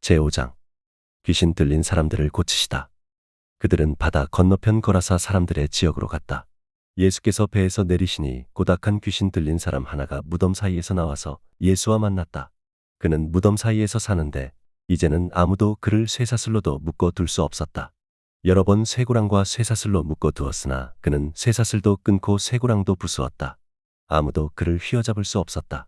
제5장. 귀신 들린 사람들을 고치시다. 그들은 바다 건너편 거라사 사람들의 지역으로 갔다. 예수께서 배에서 내리시니 고닥한 귀신 들린 사람 하나가 무덤 사이에서 나와서 예수와 만났다. 그는 무덤 사이에서 사는데 이제는 아무도 그를 쇠사슬로도 묶어 둘 수 없었다. 여러 번 쇠고랑과 쇠사슬로 묶어 두었으나 그는 쇠사슬도 끊고 쇠고랑도 부수었다. 아무도 그를 휘어잡을 수 없었다.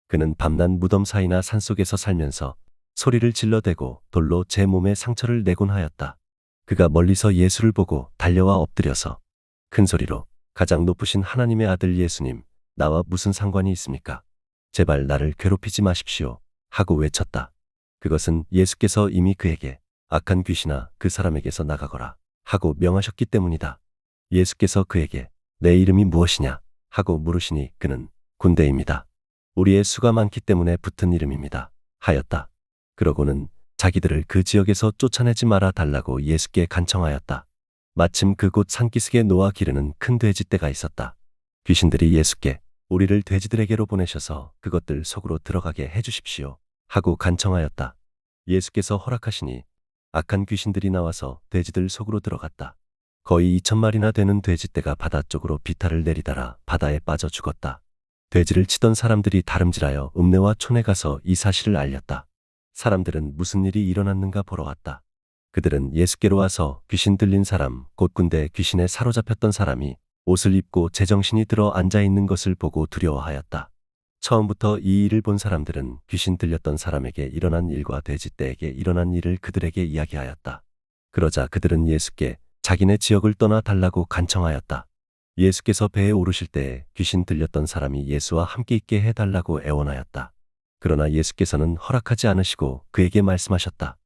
그는 밤낮 무덤 사이나 산속에서 살면서 소리를 질러대고 돌로 제 몸에 상처를 내곤 하였다. 그가 멀리서 예수를 보고 달려와 엎드려서 큰 소리로 가장 높으신 하나님의 아들 예수님, 나와 무슨 상관이 있습니까? 제발 나를 괴롭히지 마십시오. 하고 외쳤다. 그것은 예수께서 이미 그에게 악한 귀신아 그 사람에게서 나가거라 하고 명하셨기 때문이다. 예수께서 그에게 내 이름이 무엇이냐 하고 물으시니 그는 군대입니다. 우리의 수가 많기 때문에 붙은 이름입니다. 하였다. 그러고는 자기들을 그 지역에서 쫓아내지 말아 달라고 예수께 간청하였다. 마침 그곳 산기슭에 노아 기르는 큰 돼지떼가 있었다. 귀신들이 예수께 우리를 돼지들에게로 보내셔서 그것들 속으로 들어가게 해주십시오 하고 간청하였다. 예수께서 허락하시니 악한 귀신들이 나와서 돼지들 속으로 들어갔다. 거의 2,000마리나 되는 돼지떼가 바다 쪽으로 비탈을 내리다라 바다에 빠져 죽었다. 돼지를 치던 사람들이 다름질하여 읍내와 촌에 가서 이 사실을 알렸다. 사람들은 무슨 일이 일어났는가 보러 왔다. 그들은 예수께로 와서 귀신 들린 사람, 곧 군대 귀신에 사로잡혔던 사람이 옷을 입고 제정신이 들어 앉아있는 것을 보고 두려워하였다. 처음부터 이 일을 본 사람들은 귀신 들렸던 사람에게 일어난 일과 돼지떼에게 일어난 일을 그들에게 이야기하였다. 그러자 그들은 예수께 자기네 지역을 떠나 달라고 간청하였다. 예수께서 배에 오르실 때에 귀신 들렸던 사람이 예수와 함께 있게 해달라고 애원하였다. 그러나 예수께서는 허락하지 않으시고 그에게 말씀하셨다.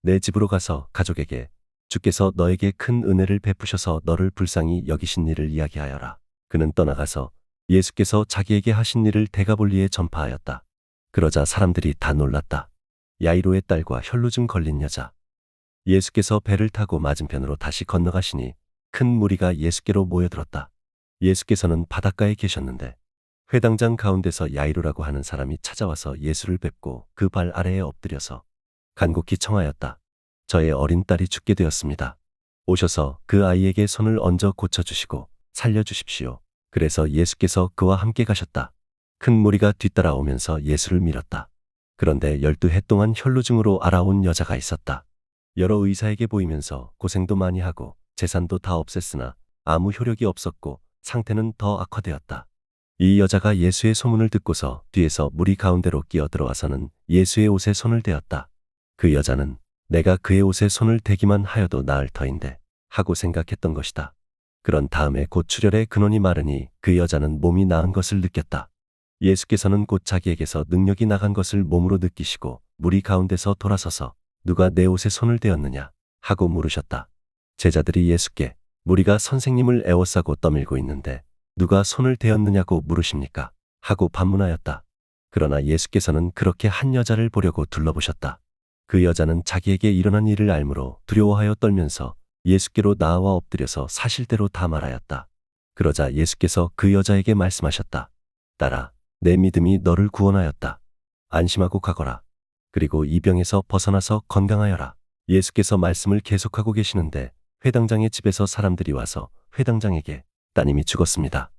내 집으로 가서 가족에게 주께서 너에게 큰 은혜를 베푸셔서 너를 불쌍히 여기신 일을 이야기하여라. 그는 떠나가서 예수께서 자기에게 하신 일을 데가볼리에 전파하였다. 그러자 사람들이 다 놀랐다. 야이로의 딸과 혈루증 걸린 여자. 예수께서 배를 타고 맞은편으로 다시 건너가시니 큰 무리가 예수께로 모여들었다. 예수께서는 바닷가에 계셨는데 회당장 가운데서 야이로라고 하는 사람이 찾아와서 예수를 뵙고 그 발 아래에 엎드려서 간곡히 청하였다. 저의 어린 딸이 죽게 되었습니다. 오셔서 그 아이에게 손을 얹어 고쳐주시고 살려주십시오. 그래서 예수께서 그와 함께 가셨다. 큰 무리가 뒤따라오면서 예수를 밀었다. 그런데 12해 동안 혈루증으로 앓아온 여자가 있었다. 여러 의사에게 보이면서 고생도 많이 하고 재산도 다 없앴으나 아무 효력이 없었고 상태는 더 악화되었다. 이 여자가 예수의 소문을 듣고서 뒤에서 무리 가운데로 끼어들어와서는 예수의 옷에 손을 대었다. 그 여자는 내가 그의 옷에 손을 대기만 하여도 나을 터인데 하고 생각했던 것이다. 그런 다음에 곧 출혈의 근원이 마르니 그 여자는 몸이 나은 것을 느꼈다. 예수께서는 곧 자기에게서 능력이 나간 것을 몸으로 느끼시고 무리 가운데서 돌아서서 누가 내 옷에 손을 대었느냐 하고 물으셨다. 제자들이 예수께 무리가 선생님을 애워싸고 떠밀고 있는데 누가 손을 대었느냐고 물으십니까? 하고 반문하였다. 그러나 예수께서는 그렇게 한 여자를 보려고 둘러보셨다. 그 여자는 자기에게 일어난 일을 알므로 두려워하여 떨면서 예수께로 나아와 엎드려서 사실대로 다 말하였다. 그러자 예수께서 그 여자에게 말씀하셨다. 딸아, 내 믿음이 너를 구원하였다. 안심하고 가거라. 그리고 이 병에서 벗어나서 건강하여라. 예수께서 말씀을 계속하고 계시는데 회당장의 집에서 사람들이 와서 회당장에게 따님이 죽었습니다.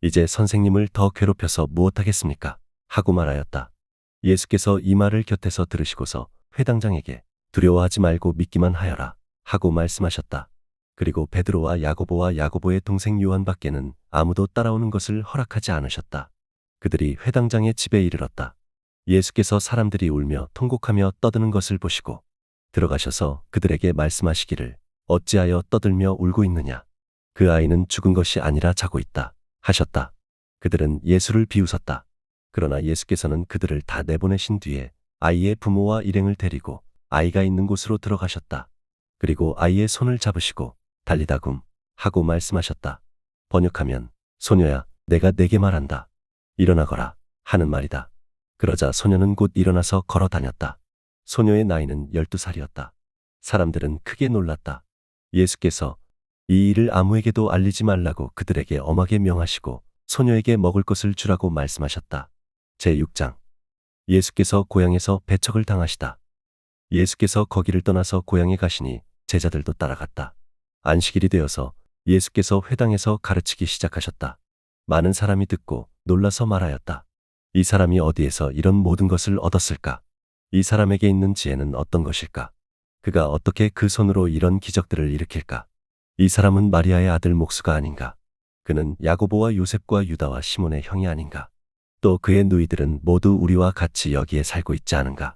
이제 선생님을 더 괴롭혀서 무엇하겠습니까? 하고 말하였다. 예수께서 이 말을 곁에서 들으시고서 회당장에게 두려워하지 말고 믿기만 하여라 하고 말씀하셨다. 그리고 베드로와 야고보의 동생 요한밖에는 아무도 따라오는 것을 허락하지 않으셨다. 그들이 회당장의 집에 이르렀다. 예수께서 사람들이 울며 통곡하며 떠드는 것을 보시고 들어가셔서 그들에게 말씀하시기를 어찌하여 떠들며 울고 있느냐? 그 아이는 죽은 것이 아니라 자고 있다 하셨다. 그들은 예수를 비웃었다. 그러나 예수께서는 그들을 다 내보내신 뒤에 아이의 부모와 일행을 데리고 아이가 있는 곳으로 들어가셨다. 그리고 아이의 손을 잡으시고 달리다굼 하고 말씀하셨다. 번역하면 소녀야 내가 네게 말한다. 일어나거라 하는 말이다. 그러자 소녀는 곧 일어나서 걸어 다녔다. 소녀의 나이는 12살이었다. 사람들은 크게 놀랐다. 예수께서 이 일을 아무에게도 알리지 말라고 그들에게 엄하게 명하시고 소녀에게 먹을 것을 주라고 말씀하셨다. 제6장. 예수께서 고향에서 배척을 당하시다. 예수께서 거기를 떠나서 고향에 가시니 제자들도 따라갔다. 안식일이 되어서 예수께서 회당에서 가르치기 시작하셨다. 많은 사람이 듣고 놀라서 말하였다. 이 사람이 어디에서 이런 모든 것을 얻었을까? 이 사람에게 있는 지혜는 어떤 것일까? 그가 어떻게 그 손으로 이런 기적들을 일으킬까? 이 사람은 마리아의 아들 목수가 아닌가? 그는 야고보와 요셉과 유다와 시몬의 형이 아닌가? 또 그의 누이들은 모두 우리와 같이 여기에 살고 있지 않은가?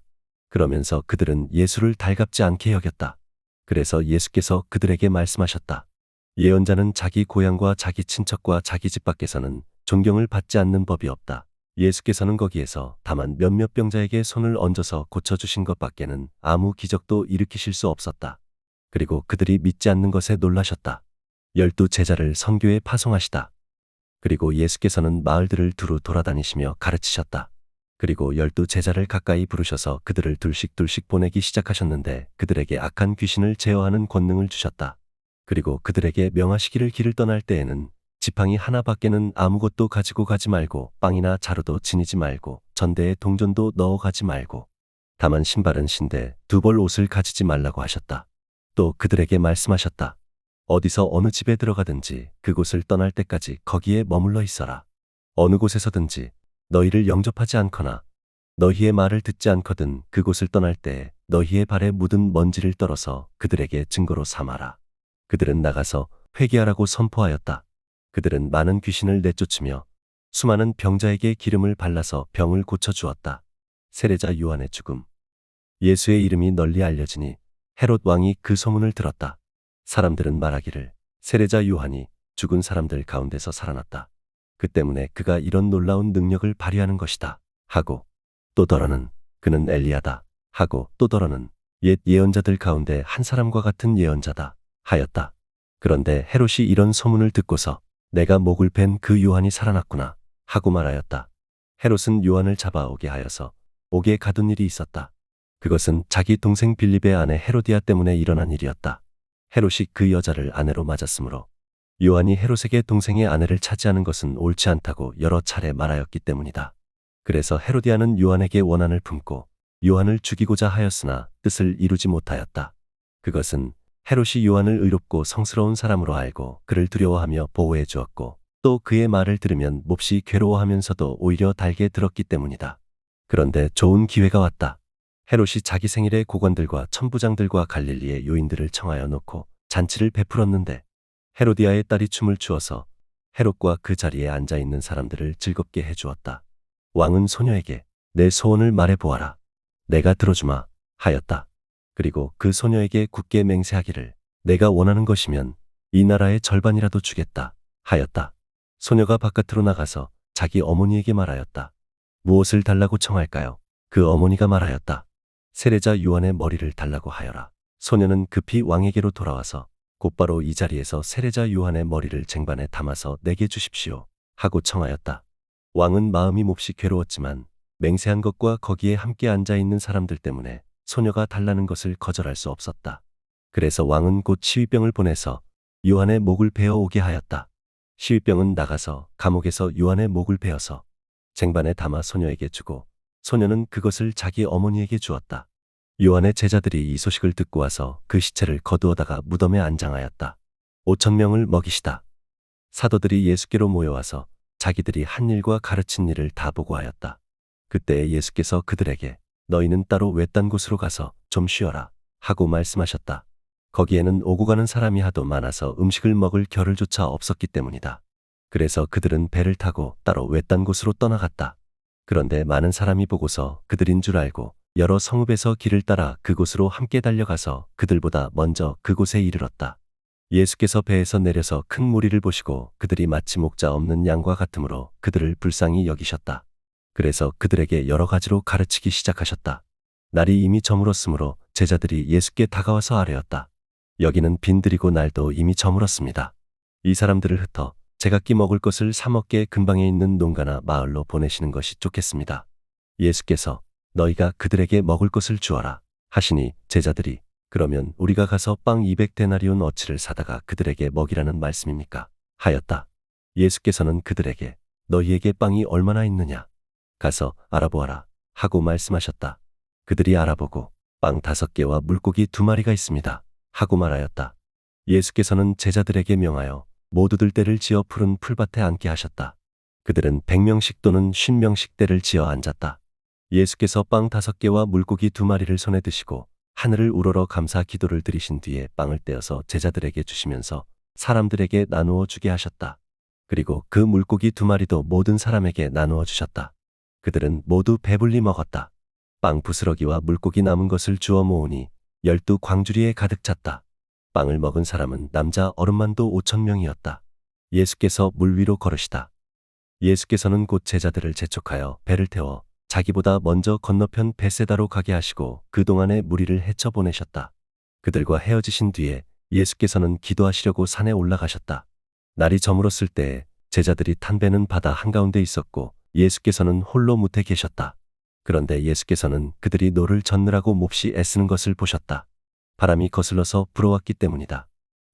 그러면서 그들은 예수를 달갑지 않게 여겼다. 그래서 예수께서 그들에게 말씀하셨다. 예언자는 자기 고향과 자기 친척과 자기 집 밖에서는 존경을 받지 않는 법이 없다. 예수께서는 거기에서 다만 몇몇 병자에게 손을 얹어서 고쳐주신 것밖에는 아무 기적도 일으키실 수 없었다. 그리고 그들이 믿지 않는 것에 놀라셨다. 12 제자를 선교에 파송하시다. 그리고 예수께서는 마을들을 두루 돌아다니시며 가르치셨다. 그리고 12 제자를 가까이 부르셔서 그들을 둘씩 보내기 시작하셨는데 그들에게 악한 귀신을 제어하는 권능을 주셨다. 그리고 그들에게 명하시기를 길을 떠날 때에는 지팡이 하나밖에는 아무것도 가지고 가지 말고 빵이나 자루도 지니지 말고 전대에 동전도 넣어 가지 말고 다만 신발은 신되 2벌 옷을 가지지 말라고 하셨다. 또 그들에게 말씀하셨다. 어디서 어느 집에 들어가든지 그곳을 떠날 때까지 거기에 머물러 있어라. 어느 곳에서든지 너희를 영접하지 않거나 너희의 말을 듣지 않거든 그곳을 떠날 때에 너희의 발에 묻은 먼지를 떨어서 그들에게 증거로 삼아라. 그들은 나가서 회개하라고 선포하였다. 그들은 많은 귀신을 내쫓으며 수많은 병자에게 기름을 발라서 병을 고쳐주었다. 세례자 요한의 죽음. 예수의 이름이 널리 알려지니 헤롯 왕이 그 소문을 들었다. 사람들은 말하기를 세례자 요한이 죽은 사람들 가운데서 살아났다. 그 때문에 그가 이런 놀라운 능력을 발휘하는 것이다. 하고 또 더러는 그는 엘리야다. 하고 또 더러는 옛 예언자들 가운데 한 사람과 같은 예언자다. 하였다. 그런데 헤롯이 이런 소문을 듣고서 내가 목을 벤 그 요한이 살아났구나 하고 말하였다. 헤롯은 요한을 잡아오게 하여서 옥에 가둔 일이 있었다. 그것은 자기 동생 빌립의 아내 헤로디아 때문에 일어난 일이었다. 헤롯이 그 여자를 아내로 맞았으므로 요한이 헤롯에게 동생의 아내를 차지하는 것은 옳지 않다고 여러 차례 말하였기 때문이다. 그래서 헤로디아는 요한에게 원한을 품고 요한을 죽이고자 하였으나 뜻을 이루지 못하였다. 그것은 헤롯이 요한을 의롭고 성스러운 사람으로 알고 그를 두려워하며 보호해 주었고 또 그의 말을 들으면 몹시 괴로워하면서도 오히려 달게 들었기 때문이다. 그런데 좋은 기회가 왔다. 헤롯이 자기 생일에 고관들과 천부장들과 갈릴리의 요인들을 청하여 놓고 잔치를 베풀었는데 헤로디아의 딸이 춤을 추어서 헤롯과 그 자리에 앉아 있는 사람들을 즐겁게 해주었다. 왕은 소녀에게 내 소원을 말해보아라. 내가 들어주마 하였다. 그리고 그 소녀에게 굳게 맹세하기를 내가 원하는 것이면 이 나라의 절반이라도 주겠다 하였다. 소녀가 바깥으로 나가서 자기 어머니에게 말하였다. 무엇을 달라고 청할까요? 그 어머니가 말하였다. 세례자 요한의 머리를 달라고 하여라. 소녀는 급히 왕에게로 돌아와서 곧바로 이 자리에서 세례자 요한의 머리를 쟁반에 담아서 내게 주십시오 하고 청하였다. 왕은 마음이 몹시 괴로웠지만 맹세한 것과 거기에 함께 앉아 있는 사람들 때문에 소녀가 달라는 것을 거절할 수 없었다. 그래서 왕은 곧 시위병을 보내서 요한의 목을 베어 오게 하였다. 시위병은 나가서 감옥에서 요한의 목을 베어서 쟁반에 담아 소녀에게 주고 소녀는 그것을 자기 어머니에게 주었다. 요한의 제자들이 이 소식을 듣고 와서 그 시체를 거두어다가 무덤에 안장하였다. 5,000명을 먹이시다. 사도들이 예수께로 모여와서 자기들이 한 일과 가르친 일을 다 보고하였다. 그때에 예수께서 그들에게 너희는 따로 외딴 곳으로 가서 좀 쉬어라 하고 말씀하셨다. 거기에는 오고 가는 사람이 하도 많아서 음식을 먹을 겨를조차 없었기 때문이다. 그래서 그들은 배를 타고 따로 외딴 곳으로 떠나갔다. 그런데 많은 사람이 보고서 그들인 줄 알고 여러 성읍에서 길을 따라 그곳으로 함께 달려가서 그들보다 먼저 그곳에 이르렀다. 예수께서 배에서 내려서 큰 무리를 보시고 그들이 마치 목자 없는 양과 같으므로 그들을 불쌍히 여기셨다. 그래서 그들에게 여러 가지로 가르치기 시작하셨다. 날이 이미 저물었으므로 제자들이 예수께 다가와서 아뢰었다. 여기는 빈들이고 날도 이미 저물었습니다. 이 사람들을 흩어 제각기 먹을 것을 사 먹게 근방에 있는 농가나 마을로 보내시는 것이 좋겠습니다. 예수께서 너희가 그들에게 먹을 것을 주어라 하시니 제자들이 그러면 우리가 가서 빵 200데나리온 어치를 사다가 그들에게 먹이라는 말씀입니까? 하였다. 예수께서는 그들에게 너희에게 빵이 얼마나 있느냐? 가서 알아보아라 하고 말씀하셨다. 그들이 알아보고 빵 5개와 물고기 2마리가 있습니다. 하고 말하였다. 예수께서는 제자들에게 명하여 모두들 떼를 지어 푸른 풀밭에 앉게 하셨다. 그들은 100명씩 또는 50명씩 떼를 지어 앉았다. 예수께서 빵 5개와 물고기 2마리를 손에 드시고 하늘을 우러러 감사 기도를 드리신 뒤에 빵을 떼어서 제자들에게 주시면서 사람들에게 나누어 주게 하셨다. 그리고 그 물고기 2마리도 모든 사람에게 나누어 주셨다. 그들은 모두 배불리 먹었다. 빵 부스러기와 물고기 남은 것을 주워 모으니 12광주리에 가득 찼다. 빵을 먹은 사람은 남자 어른만도 5,000명이었다. 예수께서 물 위로 걸으시다. 예수께서는 곧 제자들을 재촉하여 배를 태워 자기보다 먼저 건너편 베세다로 가게 하시고 그동안의 무리를 헤쳐보내셨다. 그들과 헤어지신 뒤에 예수께서는 기도하시려고 산에 올라가셨다. 날이 저물었을 때에 제자들이 탄 배는 바다 한가운데 있었고 예수께서는 홀로 무태 계셨다. 그런데 예수께서는 그들이 노를 젓느라고 몹시 애쓰는 것을 보셨다. 바람이 거슬러서 불어왔기 때문이다.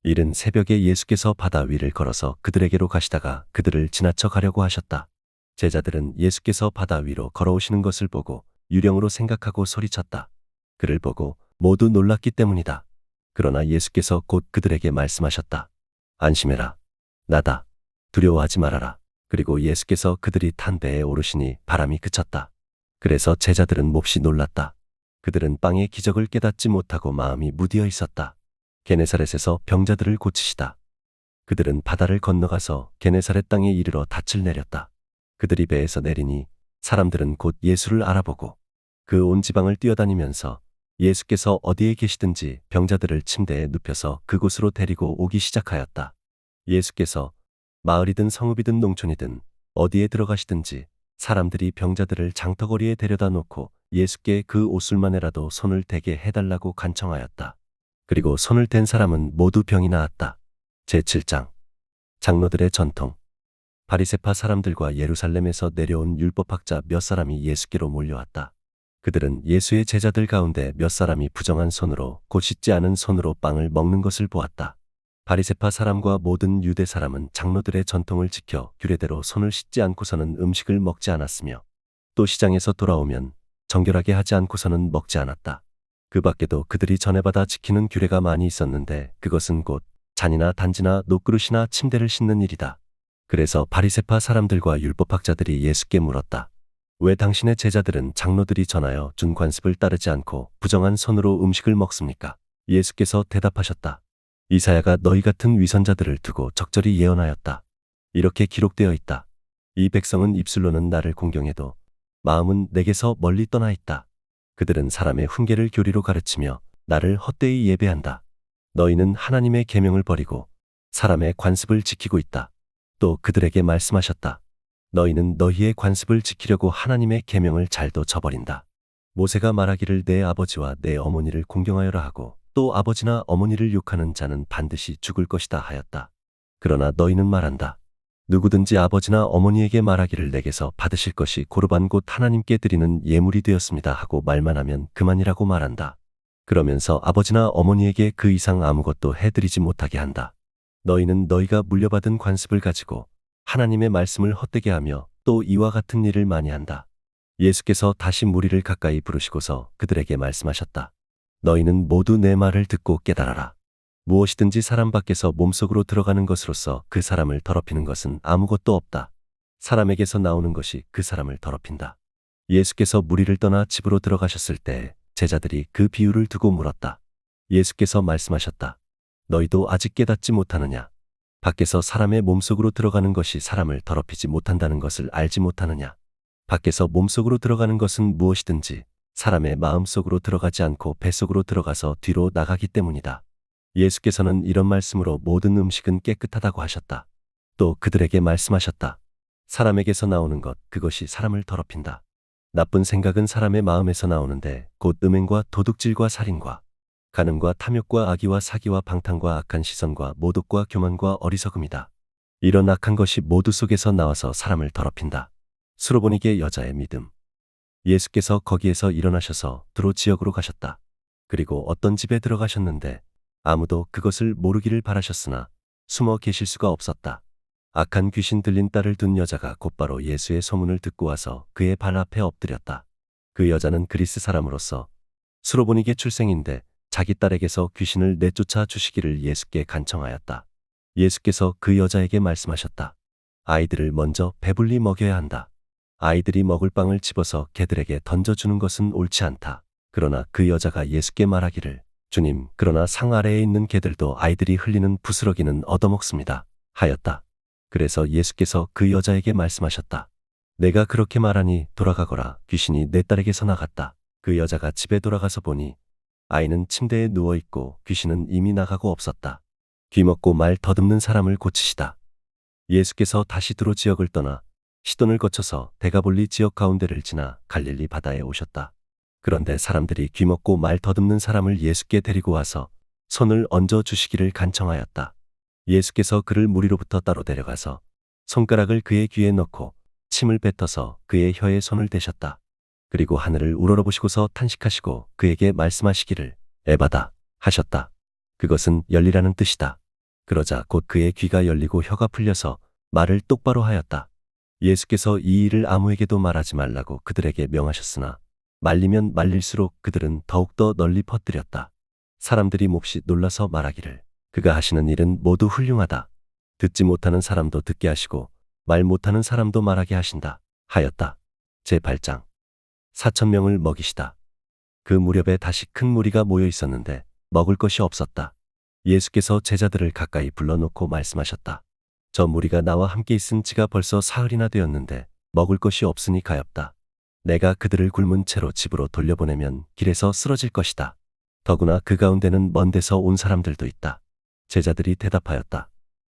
이른 새벽에 예수께서 바다 위를 걸어서 그들에게로 가시다가 그들을 지나쳐 가려고 하셨다. 제자들은 예수께서 바다 위로 걸어오시는 것을 보고 유령으로 생각하고 소리쳤다. 그를 보고 모두 놀랐기 때문이다. 그러나 예수께서 곧 그들에게 말씀하셨다. 안심해라. 나다. 두려워하지 말아라. 그리고 예수께서 그들이 탄 배에 오르시니 바람이 그쳤다. 그래서 제자들은 몹시 놀랐다. 그들은 빵의 기적을 깨닫지 못하고 마음이 무디어 있었다. 게네사렛에서 병자들을 고치시다. 그들은 바다를 건너가서 게네사렛 땅에 이르러 닻을 내렸다. 그들이 배에서 내리니 사람들은 곧 예수를 알아보고 그 온 지방을 뛰어다니면서 예수께서 어디에 계시든지 병자들을 침대에 눕혀서 그곳으로 데리고 오기 시작하였다. 예수께서 마을이든 성읍이든 농촌이든 어디에 들어가시든지 사람들이 병자들을 장터거리에 데려다 놓고 예수께 그 옷술만에라도 손을 대게 해달라고 간청하였다. 그리고 손을 댄 사람은 모두 병이 나았다. 제7장 장로들의 전통. 바리새파 사람들과 예루살렘에서 내려온 율법학자 몇 사람이 예수께로 몰려왔다. 그들은 예수의 제자들 가운데 몇 사람이 부정한 손으로 곧 씻지 않은 손으로 빵을 먹는 것을 보았다. 바리새파 사람과 모든 유대 사람은 장로들의 전통을 지켜 규례대로 손을 씻지 않고서는 음식을 먹지 않았으며 또 시장에서 돌아오면 정결하게 하지 않고서는 먹지 않았다. 그 밖에도 그들이 전해받아 지키는 규례가 많이 있었는데 그것은 곧 잔이나 단지나 녹그릇이나 침대를 씻는 일이다. 그래서 바리새파 사람들과 율법학자들이 예수께 물었다. 왜 당신의 제자들은 장로들이 전하여 준 관습을 따르지 않고 부정한 손으로 음식을 먹습니까? 예수께서 대답하셨다. 이사야가 너희 같은 위선자들을 두고 적절히 예언하였다. 이렇게 기록되어 있다. 이 백성은 입술로는 나를 공경해도 마음은 내게서 멀리 떠나 있다. 그들은 사람의 훈계를 교리로 가르치며 나를 헛되이 예배한다. 너희는 하나님의 계명을 버리고 사람의 관습을 지키고 있다. 또 그들에게 말씀하셨다. 너희는 너희의 관습을 지키려고 하나님의 계명을 잘도 저버린다. 모세가 말하기를 내 아버지와 내 어머니를 공경하여라 하고 또 아버지나 어머니를 욕하는 자는 반드시 죽을 것이다 하였다. 그러나 너희는 말한다. 누구든지 아버지나 어머니에게 말하기를 내게서 받으실 것이 고르반 곧 하나님께 드리는 예물이 되었습니다 하고 말만 하면 그만이라고 말한다. 그러면서 아버지나 어머니에게 그 이상 아무것도 해드리지 못하게 한다. 너희는 너희가 물려받은 관습을 가지고 하나님의 말씀을 헛되게 하며 또 이와 같은 일을 많이 한다. 예수께서 다시 무리를 가까이 부르시고서 그들에게 말씀하셨다. 너희는 모두 내 말을 듣고 깨달아라. 무엇이든지 사람 밖에서 몸속으로 들어가는 것으로서 그 사람을 더럽히는 것은 아무것도 없다. 사람에게서 나오는 것이 그 사람을 더럽힌다. 예수께서 무리를 떠나 집으로 들어가셨을 때 제자들이 그 비유를 두고 물었다. 예수께서 말씀하셨다. 너희도 아직 깨닫지 못하느냐? 밖에서 사람의 몸속으로 들어가는 것이 사람을 더럽히지 못한다는 것을 알지 못하느냐? 밖에서 몸속으로 들어가는 것은 무엇이든지 사람의 마음속으로 들어가지 않고 뱃속으로 들어가서 뒤로 나가기 때문이다. 예수께서는 이런 말씀으로 모든 음식은 깨끗하다고 하셨다. 또 그들에게 말씀하셨다. 사람에게서 나오는 것, 그것이 사람을 더럽힌다. 나쁜 생각은 사람의 마음에서 나오는데 곧 음행과 도둑질과 살인과 간음과 탐욕과 악의와 사기와 방탕과 악한 시선과 모독과 교만과 어리석음이다. 이런 악한 것이 모두 속에서 나와서 사람을 더럽힌다. 수로보니게 여자의 믿음. 예수께서 거기에서 일어나셔서 두로 지역으로 가셨다. 그리고 어떤 집에 들어가셨는데 아무도 그것을 모르기를 바라셨으나 숨어 계실 수가 없었다. 악한 귀신 들린 딸을 둔 여자가 곧바로 예수의 소문을 듣고 와서 그의 발 앞에 엎드렸다. 그 여자는 그리스 사람으로서 수로보니게 출생인데 자기 딸에게서 귀신을 내쫓아 주시기를 예수께 간청하였다. 예수께서 그 여자에게 말씀하셨다. 아이들을 먼저 배불리 먹여야 한다. 아이들이 먹을 빵을 집어서 개들에게 던져주는 것은 옳지 않다. 그러나 그 여자가 예수께 말하기를 주님, 그러나 상 아래에 있는 개들도 아이들이 흘리는 부스러기는 얻어먹습니다. 하였다. 그래서 예수께서 그 여자에게 말씀하셨다. 내가 그렇게 말하니 돌아가거라. 귀신이 내 딸에게서 나갔다. 그 여자가 집에 돌아가서 보니 아이는 침대에 누워있고 귀신은 이미 나가고 없었다. 귀먹고 말 더듬는 사람을 고치시다. 예수께서 다시 두로 지역을 떠나 시돈을 거쳐서 데가볼리 지역 가운데를 지나 갈릴리 바다에 오셨다. 그런데 사람들이 귀먹고 말 더듬는 사람을 예수께 데리고 와서 손을 얹어 주시기를 간청하였다. 예수께서 그를 무리로부터 따로 데려가서 손가락을 그의 귀에 넣고 침을 뱉어서 그의 혀에 손을 대셨다. 그리고 하늘을 우러러보시고서 탄식하시고 그에게 말씀하시기를 에바다 하셨다. 그것은 열리라는 뜻이다. 그러자 곧 그의 귀가 열리고 혀가 풀려서 말을 똑바로 하였다. 예수께서 이 일을 아무에게도 말하지 말라고 그들에게 명하셨으나 말리면 말릴수록 그들은 더욱더 널리 퍼뜨렸다. 사람들이 몹시 놀라서 말하기를 그가 하시는 일은 모두 훌륭하다. 듣지 못하는 사람도 듣게 하시고 말 못하는 사람도 말하게 하신다. 하였다. 제8장 4,000명을 먹이시다. 그 무렵에 다시 큰 무리가 모여 있었는데 먹을 것이 없었다. 예수께서 제자들을 가까이 불러놓고 말씀하셨다. 저 무리가 나와 함께 있은 지가 벌써 사흘이나 되었는데 먹을 것이 없으니 가엾다. 내가 그들을 굶은 채로 집으로 돌려보내면 길에서 쓰러질 것이다. 더구나 그 가운데는 먼 데서 온 사람들도 있다. 제자들이 대답하였다.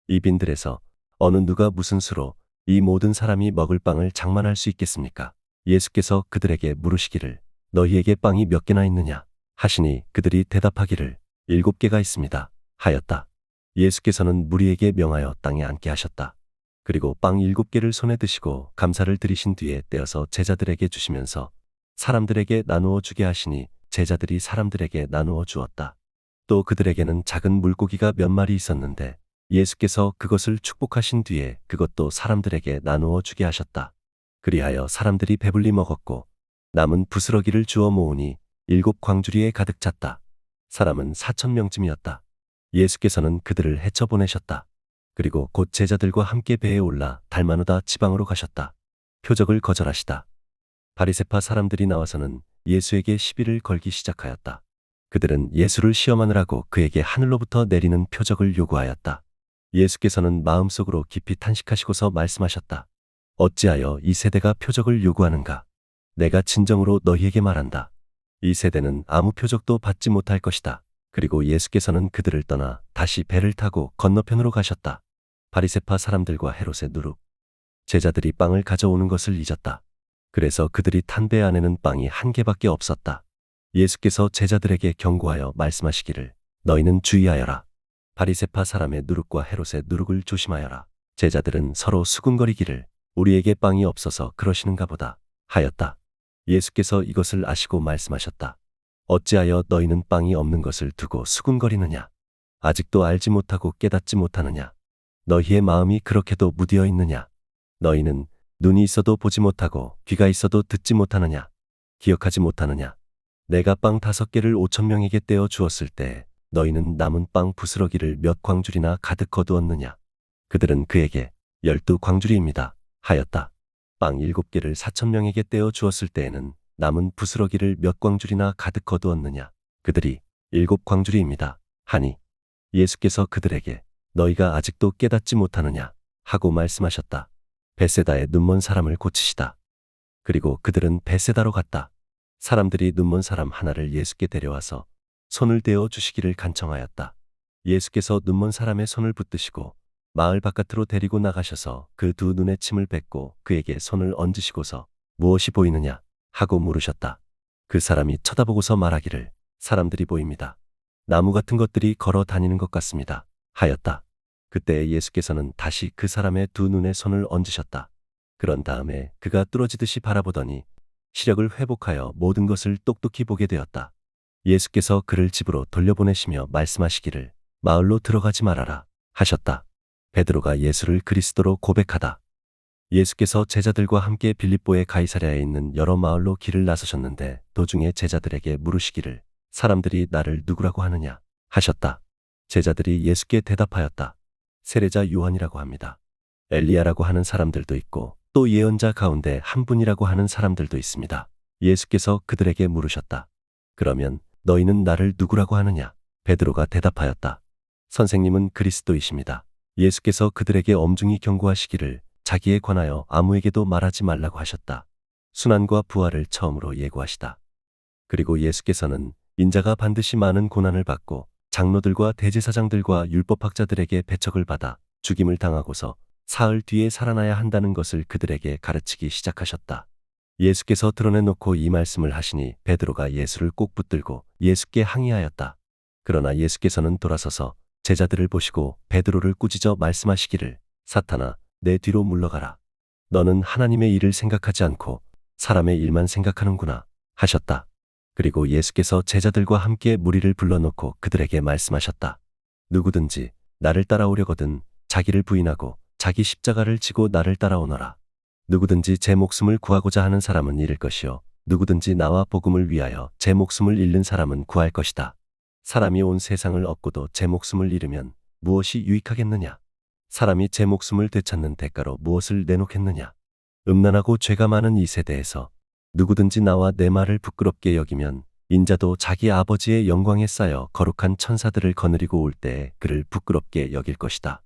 이 빈들에서 어느 누가 무슨 수로 이 모든 사람이 먹을 빵을 장만할 수 있겠습니까? 예수께서 그들에게 물으시기를 너희에게 빵이 몇 개나 있느냐? 하시니 그들이 대답하기를 7개가 있습니다. 하였다. 예수께서는 무리에게 명하여 땅에 앉게 하셨다. 그리고 빵 7개를 손에 드시고 감사를 드리신 뒤에 떼어서 제자들에게 주시면서 사람들에게 나누어 주게 하시니 제자들이 사람들에게 나누어 주었다. 또 그들에게는 작은 물고기가 몇 마리 있었는데 예수께서 그것을 축복하신 뒤에 그것도 사람들에게 나누어 주게 하셨다. 그리하여 사람들이 배불리 먹었고 남은 부스러기를 주워 모으니 7광주리에 가득 찼다. 사람은 4,000명쯤이었다. 예수께서는 그들을 헤쳐 보내셨다. 그리고 곧 제자들과 함께 배에 올라 달마누다 지방으로 가셨다. 표적을 거절하시다. 바리새파 사람들이 나와서는 예수에게 시비를 걸기 시작하였다. 그들은 예수를 시험하느라고 그에게 하늘로부터 내리는 표적을 요구하였다. 예수께서는 마음속으로 깊이 탄식하시고서 말씀하셨다. 어찌하여 이 세대가 표적을 요구하는가? 내가 진정으로 너희에게 말한다. 이 세대는 아무 표적도 받지 못할 것이다. 그리고 예수께서는 그들을 떠나 다시 배를 타고 건너편으로 가셨다. 바리새파 사람들과 헤롯의 누룩 제자들이 빵을 가져오는 것을 잊었다. 그래서 그들이 탄 배 안에는 빵이 1개밖에 없었다. 예수께서 제자들에게 경고하여 말씀하시기를 너희는 주의하여라. 바리새파 사람의 누룩과 헤롯의 누룩을 조심하여라. 제자들은 서로 수군거리기를 우리에게 빵이 없어서 그러시는가 보다 하였다. 예수께서 이것을 아시고 말씀하셨다. 어찌하여 너희는 빵이 없는 것을 두고 수군거리느냐? 아직도 알지 못하고 깨닫지 못하느냐? 너희의 마음이 그렇게도 무디어 있느냐? 너희는 눈이 있어도 보지 못하고 귀가 있어도 듣지 못하느냐? 기억하지 못하느냐? 내가 빵 5개를 5,000명에게 떼어 주었을 때 너희는 남은 빵 부스러기를 몇 광주리나 가득 거두었느냐? 그들은 그에게 12광주리입니다. 하였다. 빵 7개를 4,000명에게 떼어 주었을 때에는 남은 부스러기를 몇 광주리나 가득 거두었느냐? 그들이 7광주리입니다. 하니 예수께서 그들에게 너희가 아직도 깨닫지 못하느냐? 하고 말씀하셨다. 벳세다에 눈먼 사람을 고치시다. 그리고 그들은 벳세다로 갔다. 사람들이 눈먼 사람 하나를 예수께 데려와서 손을 대어 주시기를 간청하였다. 예수께서 눈먼 사람의 손을 붙드시고 마을 바깥으로 데리고 나가셔서 그 두 눈에 침을 뱉고 그에게 손을 얹으시고서 무엇이 보이느냐? 하고 물으셨다. 그 사람이 쳐다보고서 말하기를 사람들이 보입니다. 나무 같은 것들이 걸어 다니는 것 같습니다. 하였다. 그때 예수께서는 다시 그 사람의 두 눈에 손을 얹으셨다. 그런 다음에 그가 뚫어지듯이 바라보더니 시력을 회복하여 모든 것을 똑똑히 보게 되었다. 예수께서 그를 집으로 돌려보내시며 말씀하시기를 마을로 들어가지 말아라 하셨다. 베드로가 예수를 그리스도로 고백하다. 예수께서 제자들과 함께 빌립보의 가이사랴에 있는 여러 마을로 길을 나서셨는데 도중에 제자들에게 물으시기를 사람들이 나를 누구라고 하느냐 하셨다. 제자들이 예수께 대답하였다. 세례자 요한이라고 합니다. 엘리야라고 하는 사람들도 있고 또 예언자 가운데 한 분이라고 하는 사람들도 있습니다. 예수께서 그들에게 물으셨다. 그러면 너희는 나를 누구라고 하느냐? 베드로가 대답하였다. 선생님은 그리스도이십니다. 예수께서 그들에게 엄중히 경고하시기를 자기에 관하여 아무에게도 말하지 말라고 하셨다. 순환과 부활을 처음으로 예고하시다. 그리고 예수께서는 인자가 반드시 많은 고난을 받고 장로들과 대제사장들과 율법학자들에게 배척을 받아 죽임을 당하고서 사흘 뒤에 살아나야 한다는 것을 그들에게 가르치기 시작하셨다. 예수께서 드러내놓고 이 말씀을 하시니 베드로가 예수를 꼭 붙들고 예수께 항의하였다. 그러나 예수께서는 돌아서서 제자들을 보시고 베드로를 꾸짖어 말씀하시기를 사탄아 내 뒤로 물러가라. 너는 하나님의 일을 생각하지 않고 사람의 일만 생각하는구나 하셨다. 그리고 예수께서 제자들과 함께 무리를 불러놓고 그들에게 말씀하셨다. 누구든지 나를 따라오려거든 자기를 부인하고 자기 십자가를 지고 나를 따라오너라. 누구든지 제 목숨을 구하고자 하는 사람은 잃을 것이요 누구든지 나와 복음을 위하여 제 목숨을 잃는 사람은 구할 것이다. 사람이 온 세상을 얻고도 제 목숨을 잃으면 무엇이 유익하겠느냐? 사람이 제 목숨을 되찾는 대가로 무엇을 내놓겠느냐? 음란하고 죄가 많은 이 세대에서 누구든지 나와 내 말을 부끄럽게 여기면 인자도 자기 아버지의 영광에 쌓여 거룩한 천사들을 거느리고 올 때에 그를 부끄럽게 여길 것이다.